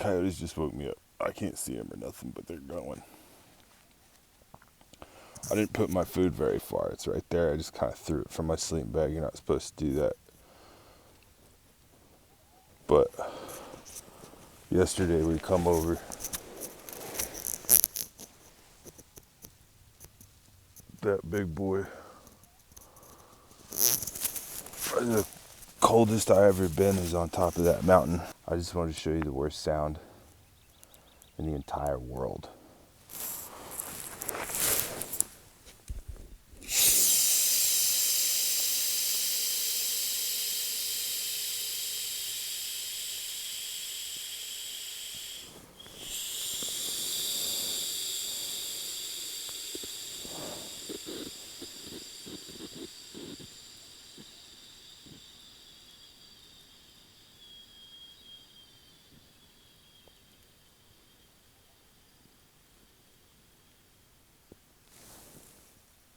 coyotes just woke me up. I can't see them or nothing, but they're going. I didn't put my food very far. It's right there. I just kind of threw it from my sleeping bag. You're not supposed to do that. But yesterday we come over. That big boy. The coldest I ever been is on top of that mountain. I just wanted to show you the worst sound in the entire world.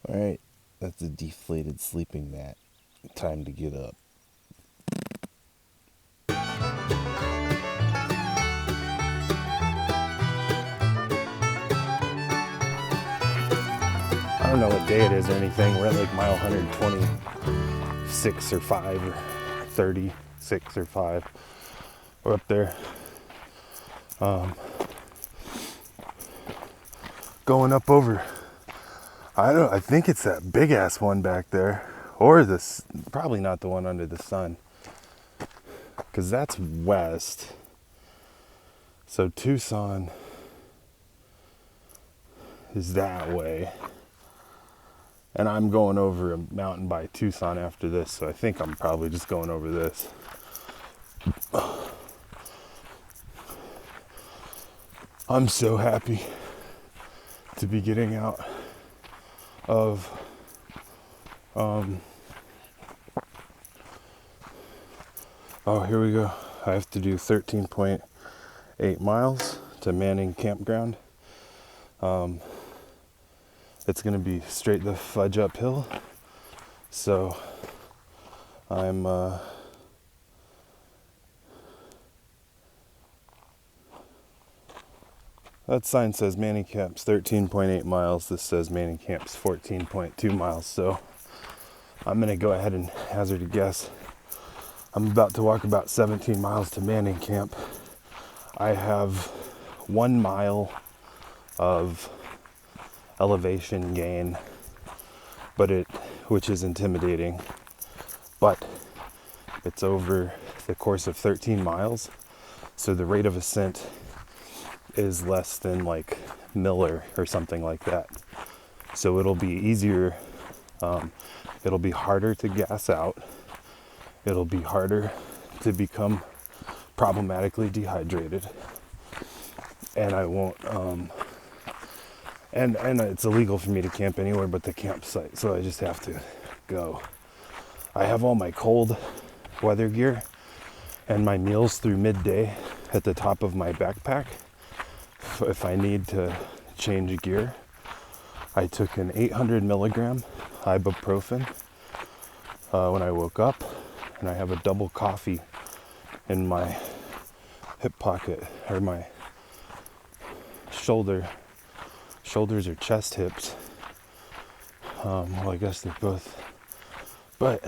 All right, that's a deflated sleeping mat. Time to get up. I don't know what day it is or anything. We're at like mile 126 or 5 or 36 or 5. We're up there. Going up over, I think it's that big ass one back there. Or this, probably not the one under the sun. Because that's west. So Tucson is that way. And I'm going over a mountain by Tucson after this, so I think I'm probably just going over this. I'm so happy to be getting out of oh, here we go. I have to do 13.8 miles to Manning Campground. It's gonna be straight the fudge uphill. So I'm that sign says Manning Camp's 13.8 miles. This says Manning Camp's 14.2 miles. So I'm gonna go ahead and hazard a guess. I'm about to walk about 17 miles to Manning Camp. I have 1 mile of elevation gain, which is intimidating, but it's over the course of 13 miles. So the rate of ascent is less than like Miller or something like that. So it'll be easier. It'll be harder to gas out. It'll be harder to become problematically dehydrated. And I won't, and it's illegal for me to camp anywhere but the campsite. So I just have to go. I have all my cold weather gear and my meals through midday at the top of my backpack. If I need to change gear, I took an 800 milligram ibuprofen when I woke up, and I have a double coffee in my hip pocket, or my shoulders or chest hips. Well, I guess they're both, but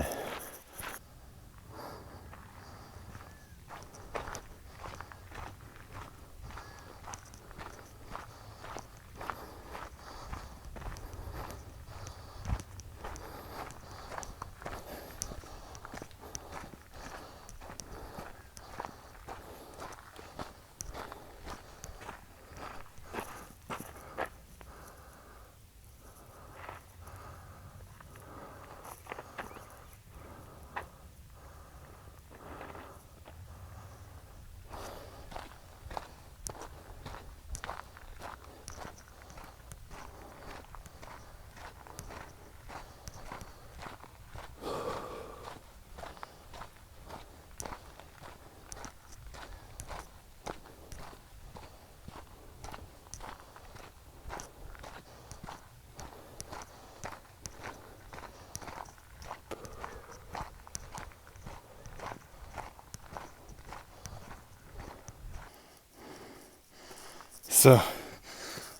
So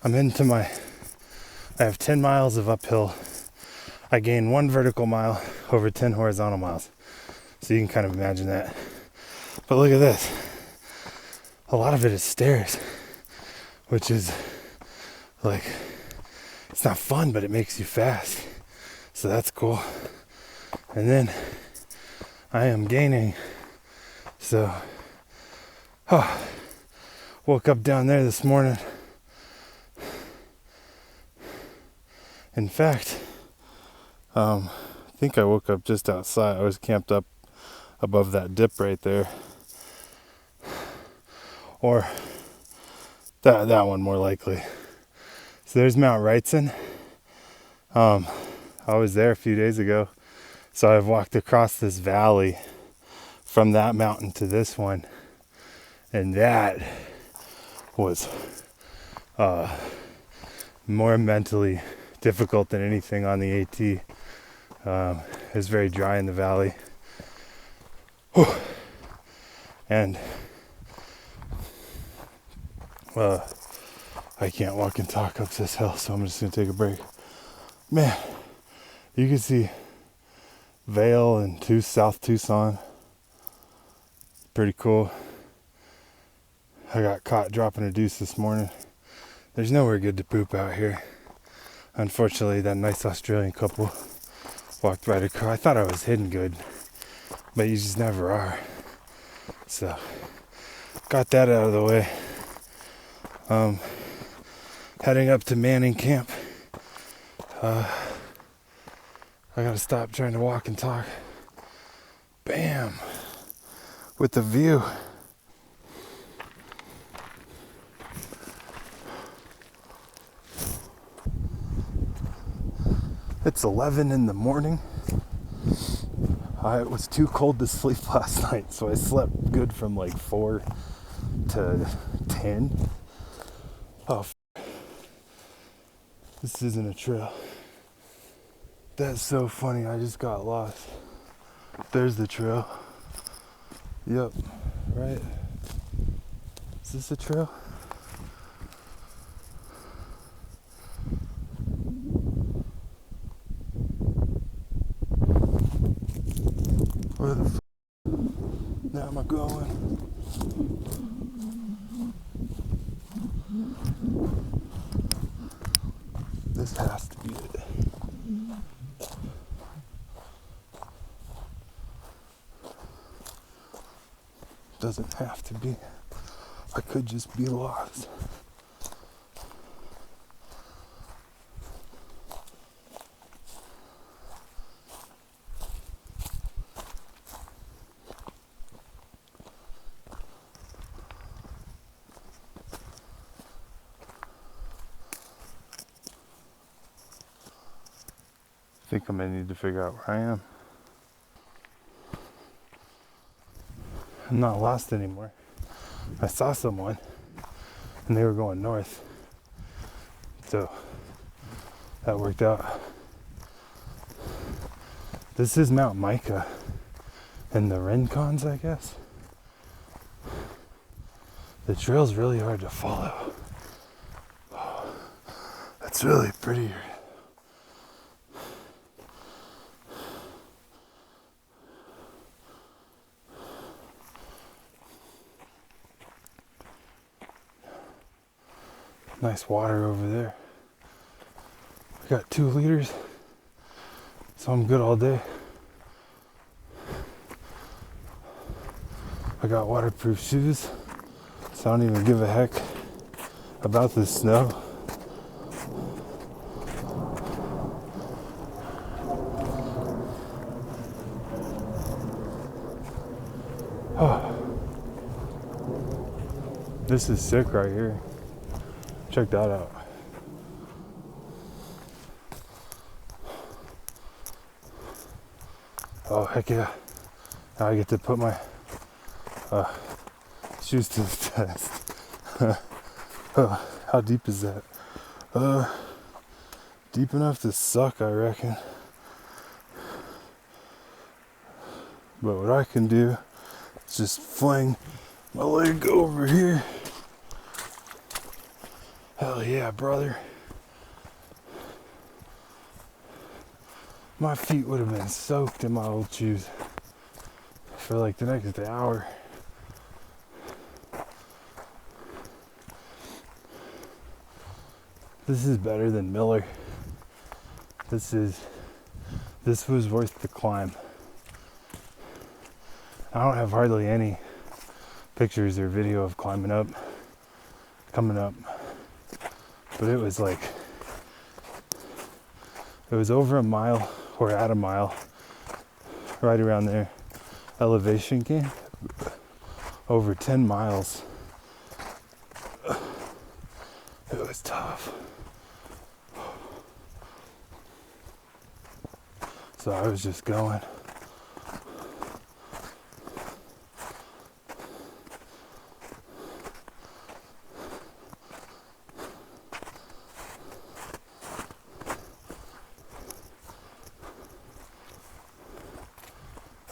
I'm into I have 10 miles of uphill. I gain 1 vertical mile over 10 horizontal miles. So you can kind of imagine that. But look at this. A lot of it is stairs, which is like, it's not fun, but it makes you fast. So that's cool. And then I am gaining. So, woke up down there this morning. In fact, I think I woke up just outside. I was camped up above that dip right there. Or that one more likely. So there's Mount Wrightson. I was there a few days ago. So I've walked across this valley from that mountain to this one. And that was more mentally difficult than anything on the AT. It was very dry in the valley. Whew. And I can't walk and talk up this hill, so I'm just gonna take a break. Man, you can see Vail and South Tucson. Pretty cool. I got caught dropping a deuce this morning. There's nowhere good to poop out here. Unfortunately, that nice Australian couple walked right across. I thought I was hidden good, but you just never are. So, got that out of the way. Heading up to Manning Camp. I gotta stop trying to walk and talk. Bam! With the view. It's 11 in the morning. It was too cold to sleep last night, so I slept good from like 4 to 10. Oh, this isn't a trail. That's so funny, I just got lost. There's the trail. Yep, right. Is this a trail? Where the now am I going? This has to be it. Doesn't have to be. I could just be lost. I think I may need to figure out where I am. I'm not lost anymore. I saw someone and they were going north. So that worked out. This is Mount Mica and the Rincons, I guess. The trail's really hard to follow. Oh, that's really pretty here. Nice water over there. I got 2 liters, so I'm good all day. I got waterproof shoes, so I don't even give a heck about the snow. Oh, this is sick right here. Check that out. Oh, heck yeah. Now I get to put my shoes to the test. How deep is that? Deep enough to suck, I reckon. But what I can do is just fling my leg over here Hell yeah, brother. My feet would have been soaked in my old shoes for like the next hour. This is better than Miller. This was worth the climb. I don't have hardly any pictures or video of coming up, but it was over a mile or at a mile, right around there. Elevation gain, over 10 miles. It was tough. So I was just going.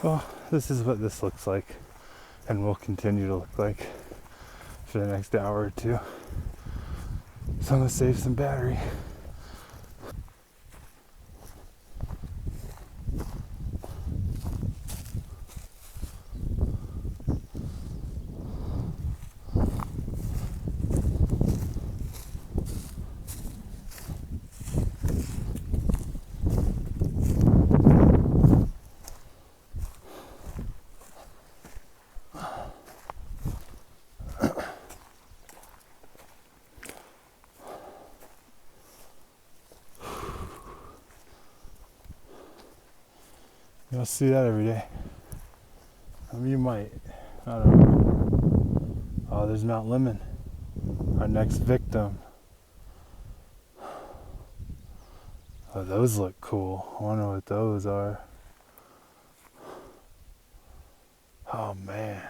Well, this is what this looks like, and will continue to look like for the next hour or two. So I'm gonna save some battery. You don't see that every day. I mean, you might. I don't know. Oh, there's Mt Lemmon, our next victim. Oh, those look cool. I wonder what those are. Oh, man.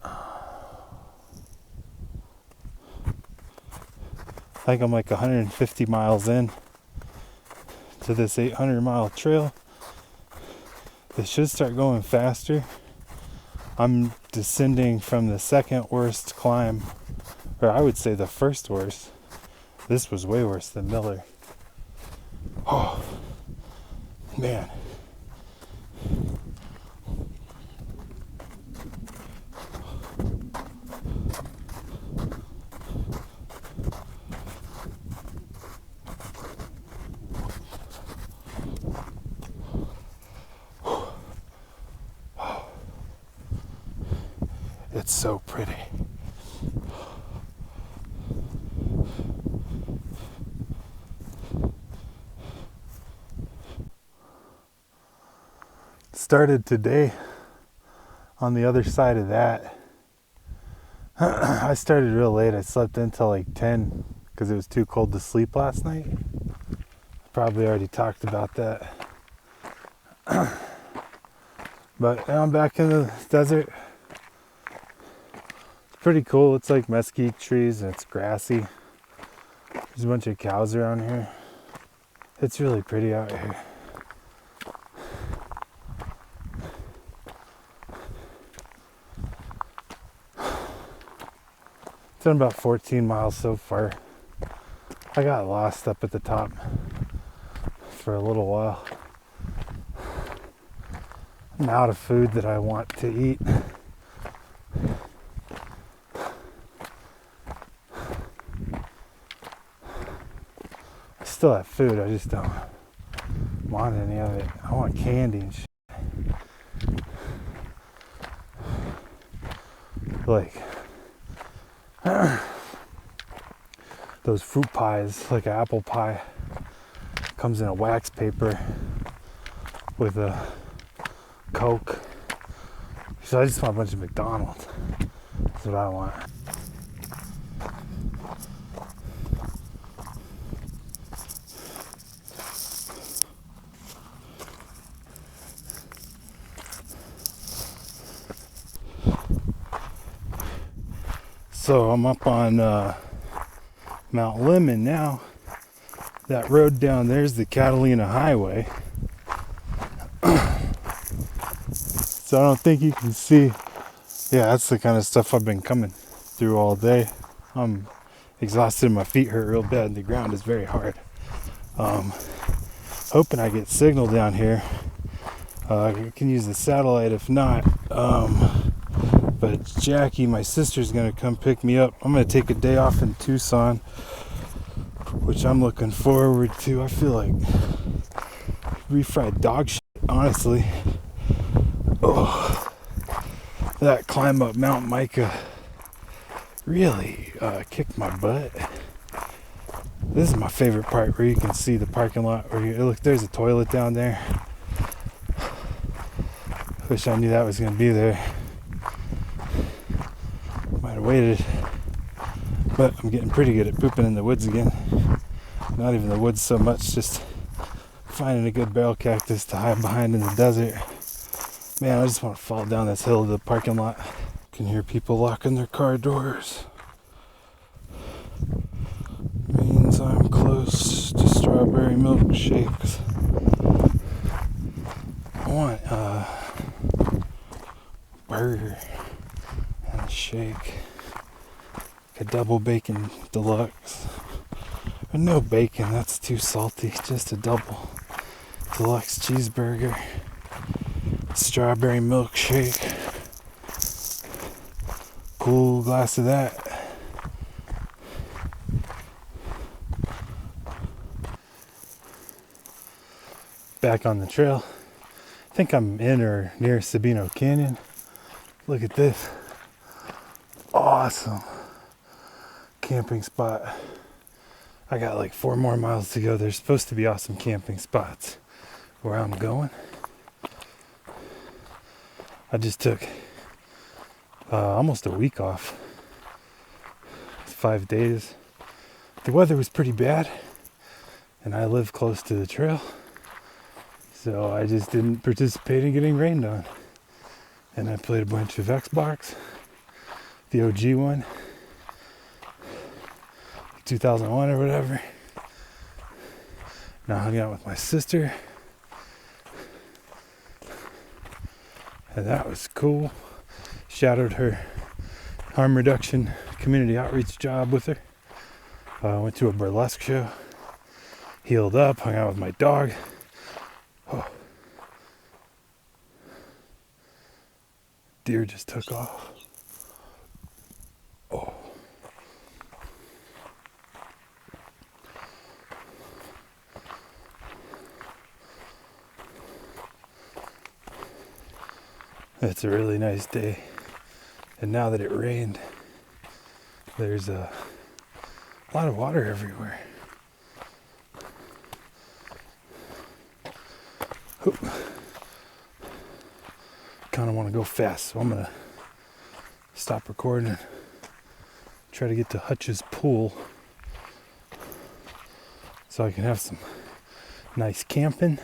I think I'm like 150 miles in to this 800-mile trail. It should start going faster. I'm descending from the second worst climb, or I would say the first worst. This was way worse than Miller. Oh, man. It's so pretty. Started today on the other side of that. I started real late. I slept until like 10 because it was too cold to sleep last night. Probably already talked about that. But now I'm back in the desert. Pretty cool. It's like mesquite trees and it's grassy. There's a bunch of cows around here. It's really pretty out here. Done about 14 miles so far. I got lost up at the top for a little while. I'm out of food that I want to eat. I still have food, I just don't want any of it. I want candy and shit. Like those fruit pies, like an apple pie, comes in a wax paper with a Coke. So I just want a bunch of McDonald's. That's what I want. So I'm up on Mt Lemmon now. That road down there's the Catalina Highway. So I don't think you can see. Yeah, that's the kind of stuff I've been coming. through all day. I'm exhausted, my feet hurt real bad, the ground is very hard. Hoping I get signal down here. I can use the satellite if not. But Jackie, my sister's gonna come pick me up. I'm gonna take a day off in Tucson, which I'm looking forward to. I feel like refried dog shit, honestly. Oh, that climb up Mount Mica really kicked my butt. This is my favorite part, where you can see the parking lot. Look, there's a toilet down there. Wish I knew that was gonna be there. Might have waited, but I'm getting pretty good at pooping in the woods again. Not even the woods so much, just finding a good barrel cactus to hide behind in the desert. Man, I just want to fall down this hill to the parking lot. Can hear people locking their car doors. Means I'm close to strawberry milkshakes. I want a burger and a shake. A double bacon deluxe. But no bacon, that's too salty. Just a double deluxe cheeseburger. Strawberry milkshake. Cool glass of that. Back on the trail. I think I'm in or near Sabino Canyon. Look at this. Awesome camping spot. I got like 4 more miles to go. There's supposed to be awesome camping spots where I'm going. I just took almost a week off. 5 days. The weather was pretty bad, and I live close to the trail, so I just didn't participate in getting rained on. And I played a bunch of Xbox, the OG one, 2001 or whatever. Now I hung out with my sister, and that was cool. Shadowed her harm reduction community outreach job with her. Went to a burlesque show, healed up, hung out with my dog. Oh. Deer just took off. Oh. It's a really nice day. And now that it rained, there's a lot of water everywhere. Kind of want to go fast, so I'm going to stop recording and try to get to Hutch's pool so I can have some nice camping,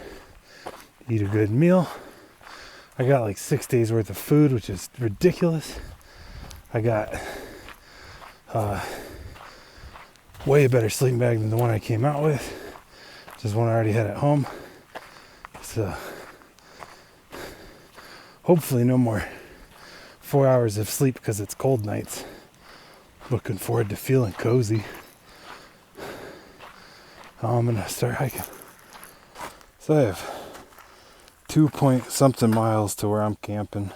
eat a good meal. I got like 6 days worth of food, which is ridiculous. I got way better sleeping bag than the one I came out with. Just one I already had at home. So hopefully no more 4 hours of sleep because it's cold nights. Looking forward to feeling cozy. I'm gonna start hiking. So I have 2 point something miles to where I'm camping.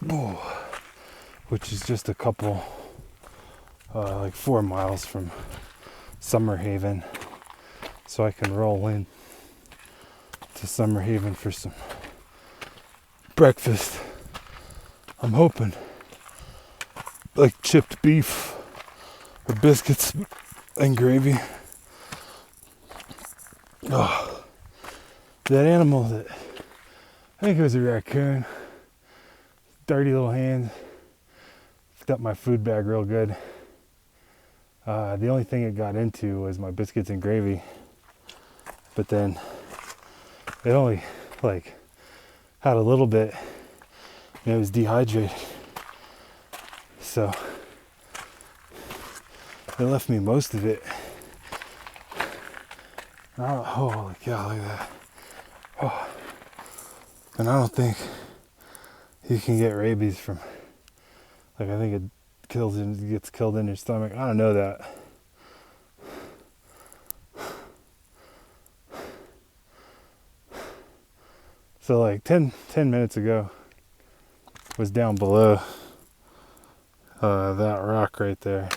Oh, which is just a couple, like 4 miles from Summer Haven. So I can roll in to Summer Haven for some breakfast. I'm hoping like chipped beef or biscuits and gravy. Oh, that animal that, I think it was a raccoon, dirty little hands, picked up my food bag real good. The only thing it got into was my biscuits and gravy, but then it only like had a little bit and it was dehydrated, so it left me most of it. Oh, holy cow, look at that. Oh. And I don't think you can get rabies from Like I think it gets killed in your stomach. I don't know that. So like 10 minutes ago was down below that rock right there.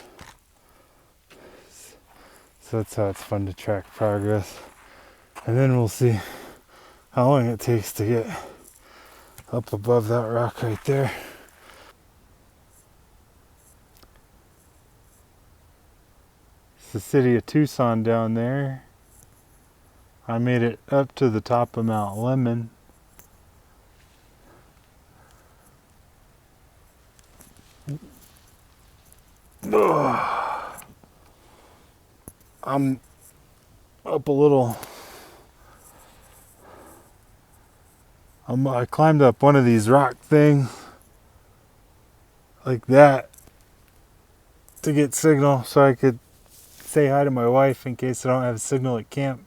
So that's how it's fun to track progress. And then we'll see how long it takes to get up above that rock right there. It's the city of Tucson down there. I made it up to the top of Mt Lemmon. I'm up a little. I climbed up one of these rock things like that to get signal so I could say hi to my wife in case I don't have signal at camp.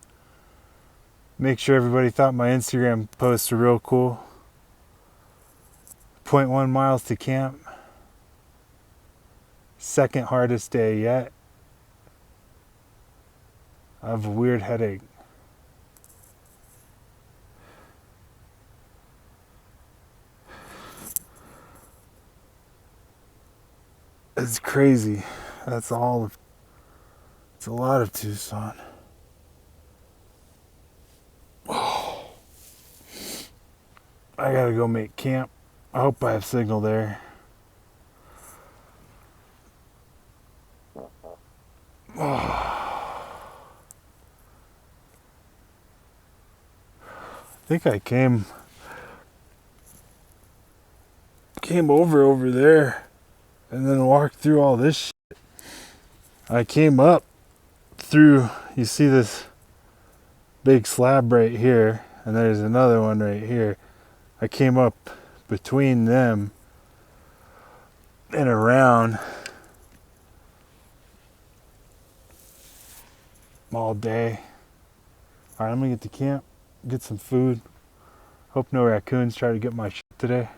Make sure everybody thought my Instagram posts were real cool. 0.1 miles to camp. Second hardest day yet. I have a weird headache. It's crazy. That's all of, it's a lot of Tucson. I gotta go make camp. I hope I have signal there. I think I came over there and then walked through all this shit. I came up through, you see this big slab right here, and there's another one right here. I came up between them and around all day. All right, I'm gonna get to camp, get some food. Hope no raccoons try to get my shit today.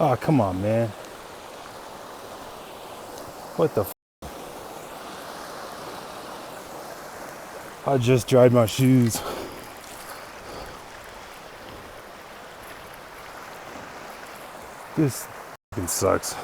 Oh, come on, man. What the I just dried my shoes. This fucking sucks.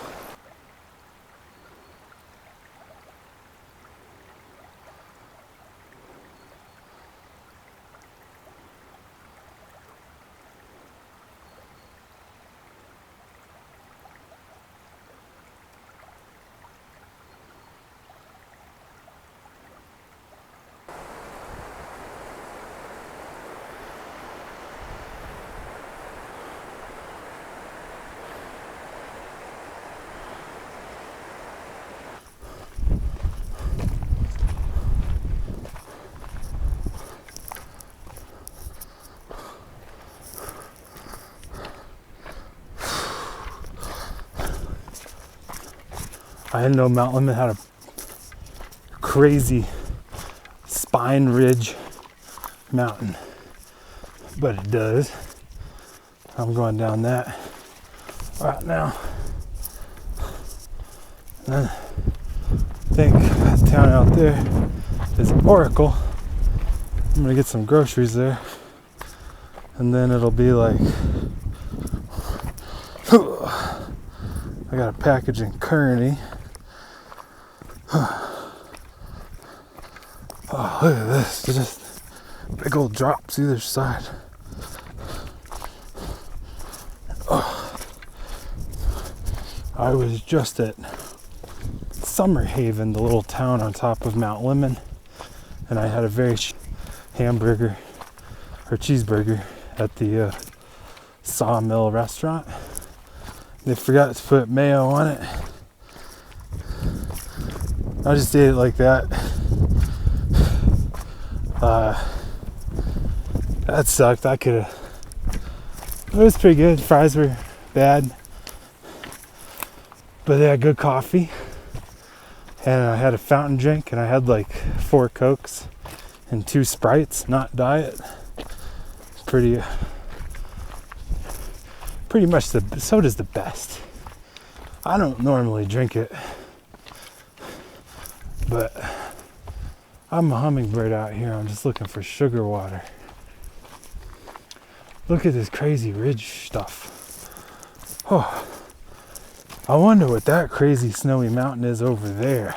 I didn't know Mt Lemmon had a crazy spine ridge mountain, but it does. I'm going down that right now. And then I think that town out there is Oracle. I'm gonna get some groceries there, and then it'll be like I got a package in Kearney. Oh, look at this. There's just big old drops either side. Oh. I was just at Summer Haven, the little town on top of Mt Lemmon, and I had a very hamburger or cheeseburger at the Sawmill restaurant. They forgot to put mayo on it. I just ate it like that. That sucked. It was pretty good. Fries were bad, but they had good coffee. And I had a fountain drink, and I had like 4 Cokes and 2 Sprites, not diet. Pretty much soda's the best. I don't normally drink it, but I'm a hummingbird out here. I'm just looking for sugar water. Look at this crazy ridge stuff. Oh, I wonder what that crazy snowy mountain is over there.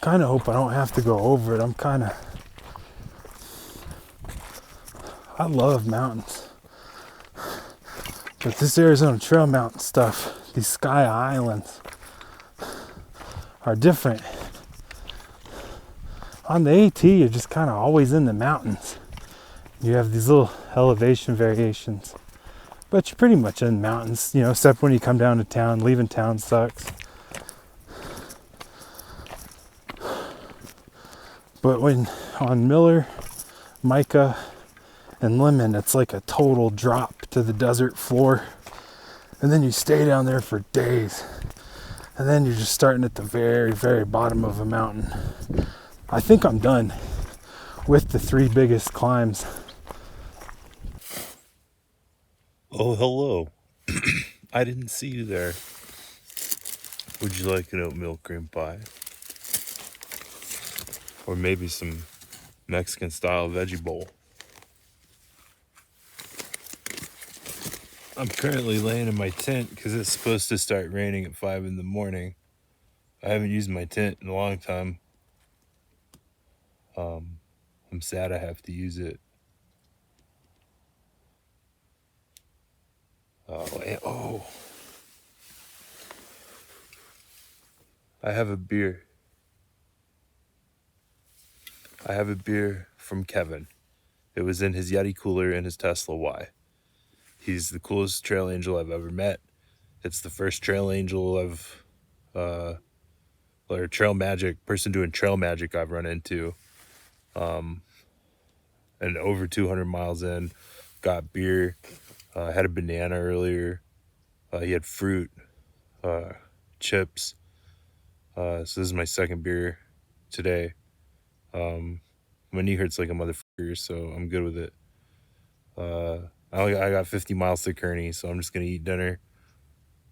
Kind of hope I don't have to go over it. I love mountains. But this Arizona Trail mountain stuff, these Sky Islands, are different. On the AT, you're just kind of always in the mountains. You have these little elevation variations, but you're pretty much in mountains, except when you come down to town. Leaving town sucks. But when on Miller, Mica, and Lemmon, it's like a total drop to the desert floor. And then you stay down there for days. And then you're just starting at the very, very bottom of a mountain. I think I'm done with the 3 biggest climbs. Oh, hello. I didn't see you there. Would you like an oatmeal cream pie? Or maybe some Mexican style veggie bowl? I'm currently laying in my tent because it's supposed to start raining at 5 in the morning. I haven't used my tent in a long time. I'm sad I have to use it. Oh. I have a beer. I have a beer from Kevin. It was in his Yeti cooler in his Tesla Y. He's the coolest trail angel I've ever met. It's the first trail angel or trail magic person doing trail magic I've run into. And over 200 miles in, got beer. Had a banana earlier. He had fruit, chips. So this is my second beer today. My knee hurts like a motherfucker, so I'm good with it. I got 50 miles to Kearney, so I'm just gonna eat dinner,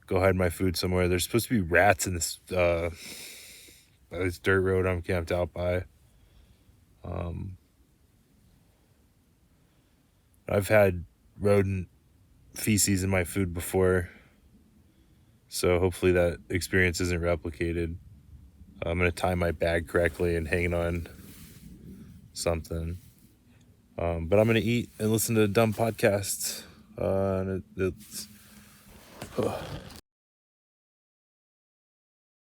go hide my food somewhere. There's supposed to be rats in this dirt road I'm camped out by. I've had rodent feces in my food before, so hopefully that experience isn't replicated. I'm gonna tie my bag correctly and hang it on something. But I'm gonna eat and listen to dumb podcasts.